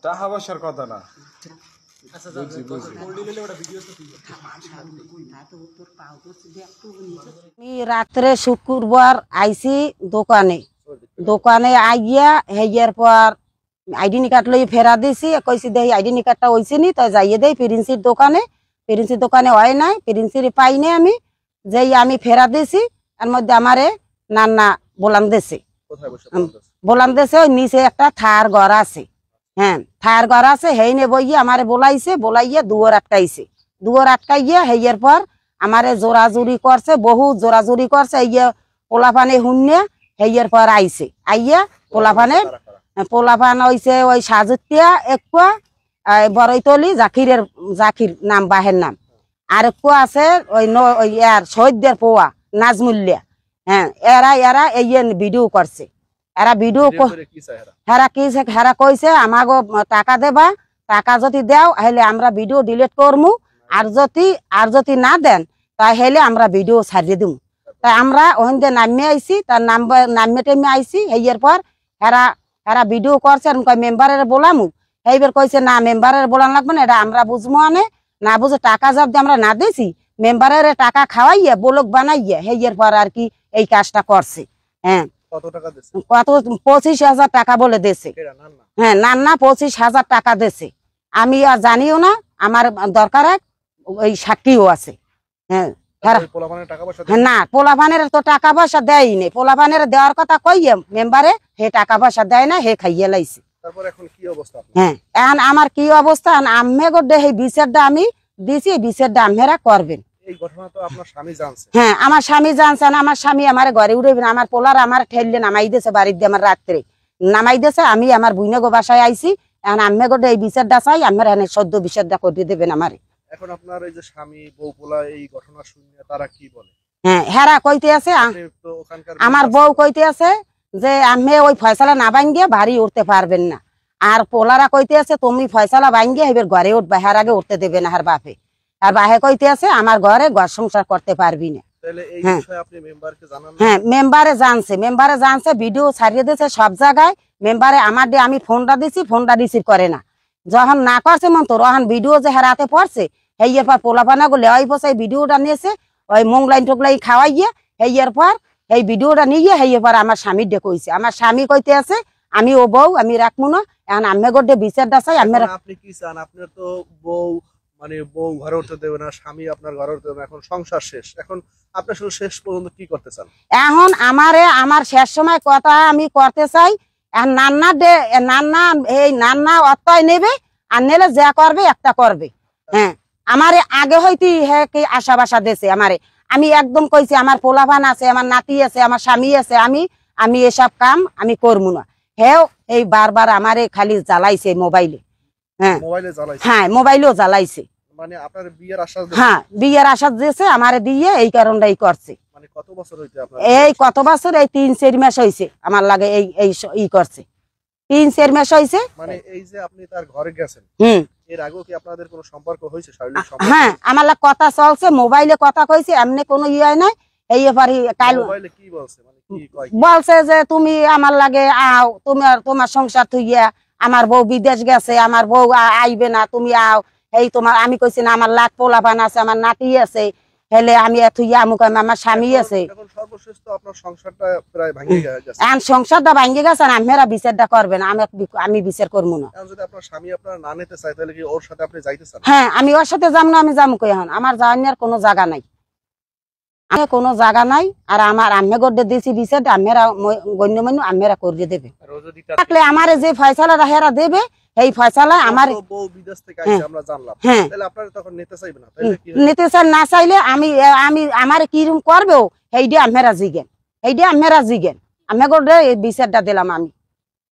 টাকা পয়সার কথা না। আমি রাত্রে শুক্রবার আইসি দোকানে আইয়া হেয়ার পর আইডি কার্ড লই ফেরা দিছি কইছি দেই আইডি কার্ডটা হইছে নি তো যাইয়ে দেই প্রিন্সির দোকানে হয় নাই প্রিন্সির পাই নাই আমি যেই আমি ফেরা দিছি এর মধ্যে আমারে নান্না বলান দেছে ওই নিচে একটা থার ঘর আছে। হ্যাঁ থার ঘর আছে হেইনে বইয়ে আমারে বলাইয়া দুয়ার আটকাইয়া হেয়ার পর আমারে জোরাজুরি করছে, বহু জোরাজুরি করছে। ইয়ে পোলাপানে হুন্যা হেয়ার পর আইয়া পোলাপান হইছে ওই সাজুতিয়া একুয়া বড়ইতলি জাকির নাম বাহের নাম, আর একুয়া আছে ওই শহীদদের পোয়া নাজমুল্লিয়া। হ্যাঁ এরা এই ভিডিও করছে, এরা ভিডিও হেরা কইছে আমাগো টাকা দেবা, টাকা যদি দেও হলে আমরা ভিডিও ডিলিট করমু, আর যদি না দেন তাই হলে আমরা ভিডিও ছাড়িয়ে দিব। তাই আমরা ওখান দিয়ে নামিয়ে আইসি, তার নামিয়ে টেমে আইসি। হেয়ার পর হেরা ভিডিও করছে মেম্বারের বলামু, এইবার কইছে না মেম্বারের বলান লাগবে না, এটা আমরা বুঝবো আনে না বুঝে টাকা যদি আমরা না দিছি মেম্বারের টাকা খাওয়াইয়া বলক বানাইয়া হেয়ার পর আর কি এই কাজটা করছে। হ্যাঁ কত 25,000 টাকা বলে দিয়েছে। হ্যাঁ নান্না 25,000 টাকা দিয়েছে, আমি আর জানিও না, আমার দরকার ওই সাক্ষীও আছে। হ্যাঁ না পোলাপানের তো টাকা পয়সা দেয়নি, পোলাপানের দেওয়ার কথা কইয়ে মেম্বারে হে টাকা পয়সা দেয় না, হে খাইয়ে লাইছে। হ্যাঁ এখন আমার কি অবস্থা, আম্মে গোডে এই বিচারটা আমি দিছি, বিচারটা আম্মেরা করবেন। হ্যাঁ আমার স্বামী জানছেন, আমার স্বামী আমার ঘরে উঠবেন, আমার পোলার আমার ঠেললে নামাই দিয়েছে বাড়ির দিয়ে, আমার রাত্রে নামাই দিয়েছে। আমি আমার বুইনাগো বাসায় আইছি, এখন আম্মে গোডে এই বিচারটা চাই, আমার এখানে সদ্য বিচারটা করে দেবেন আমারে। এখন আপনার এই যে স্বামী বউ পোলা এই ঘটনা শুনে তারা কি বলে? হ্যাঁ হেরা কইতে আছে, আমার বউ কইতে আছে যে আমি ওই ফয়সালা না ভাঙ্গিয়ে বাড়ি উঠতে পারবেন না, আর পোলারা কইতে আছে তুমি ফয়সালা ভাঙ্গিয়ে এবার ঘরে উঠবে, হের আগে উঠতে দেবে না হের বাপে। আর বাহে কইতে আছে আমার ঘরে ঘর সংসার করতে পারবি না। হ্যাঁ মেম্বারে জানছে, ভিডিও ছাড়িয়ে দিয়েছে সব জায়গায়। মেম্বারে আমার দিয়ে আমি ফোনটা রিসিভ করে না, যখন না করছে মন তো রহন ভিডিও যে হেরাতে পড়ছে হেয়ার পর পোলাপানা গুলো ওই বসে ভিডিওটা নিয়েছে, ওই মোংলাইন টোকলাই খাওয়াইয়ে হেয়ার পর এই ভিডিওটা নিয়ে হেয়ার পর আমার স্বামীর ডে কইছে। আমার স্বামী কইতে আছে আমি ও বউ আমি রাখবো না, এখন আম্মে গোডে বিচারটা চাই। আপনি কি চান? আপনার তো বউ বউ ঘরে উঠতে দেবে না, স্বামী আপনার ঘরে উঠতে দেবে না, এখন সংসার শেষ, এখন আপনি শুধু শেষ পর্যন্ত কি করতে চান? এখন আমার শেষ সময় কথা আমি করতে চাই, নান্না অত্যয় নেবে, আর নেলে যা করবে একটা করবে। হ্যাঁ আমারে আগে হইতে হ্যাঁ কি আশা বাসা দিয়েছে আমারে, আমি একদম কইছি আমার পোলাপান আছে, আমার নাতি আছে, আমার স্বামী আছে, আমি এসব কাম আমি করবো না। হ্যাঁ এই বারবার আমারে খালি জ্বালাইছে মোবাইলে। হ্যাঁ মোবাইলেও জ্বালাইছে, মানে আপনার বিয়ের আশা? হ্যাঁ বিয়ের আশা দিয়েছে আমারে দিয়ে, এই কারণটাই করছে। মানে কত বছর হইছে আপনার? এই কত বছর, এই 3-4 মাস হইছে আমার লাগে এই করছে, 3-4 মাস হইছে। মানে এই যে আপনি তার ঘরে গেছেন, এর আগেও কি আপনাদের কোনো সম্পর্ক হইছে, শারীরিক সম্পর্ক? হ্যাঁ আমার লাগে কথা চলছে, মোবাইলে কথা কইছে, এমনি কোনো ইয়ে নাই। এই পারি কাল মোবাইলে কি বলছে, মানে কি কয়? বলছে যে তুমি আমার লাগে আও, তোমার সংসার থইয়া আমার বউ বিদেশ গেছে, আমার বউ আইবে না, তুমি আও। এই তোমার আমি কইছি না আমার লাখ পোলাপান আছে, আমার নাতি আছে, হেলে আমি থইয়া আমুক আমার স্বামী আছে। এখন সর্বশেষ তো আপনার সংসারটা প্রায় ভেঙে গেছে। এখন সংসারটা ভেঙে গেছে, আপনারা বিচারটা করবেন, আমি বিচার করবো না। এখন যদি আপনার স্বামী আপনার না নিতে চায় তাহলে কি ওর সাথে আপনি যাইতে চান? হ্যাঁ আমি ওর সাথে যাম না, আমি যাবো কই? এখন আমার যাওয়ার কোনো জায়গা নাই, কোনো জায়গা নাই। আর আমার আম্মে গড়ে দিয়েছি বিচার, আম্মেরা গণ্যমান্য আম্মেরা করে দেবে। থাকলে আমার যে ফয়সালাটা হেরা দেবে, এই ফয়সালা আমার বউ বিদেশ থেকে আইছে আমরা জানলাম, তাহলে আপনারা তখন নিতে চাইবে না? তাহলে কি নিতে চাই না চাইলে আমি আমার কি রকম করবে এইটা আম্মেরা জিগেন, আম্মে গড়ে এই বিচারটা দিলাম আমি।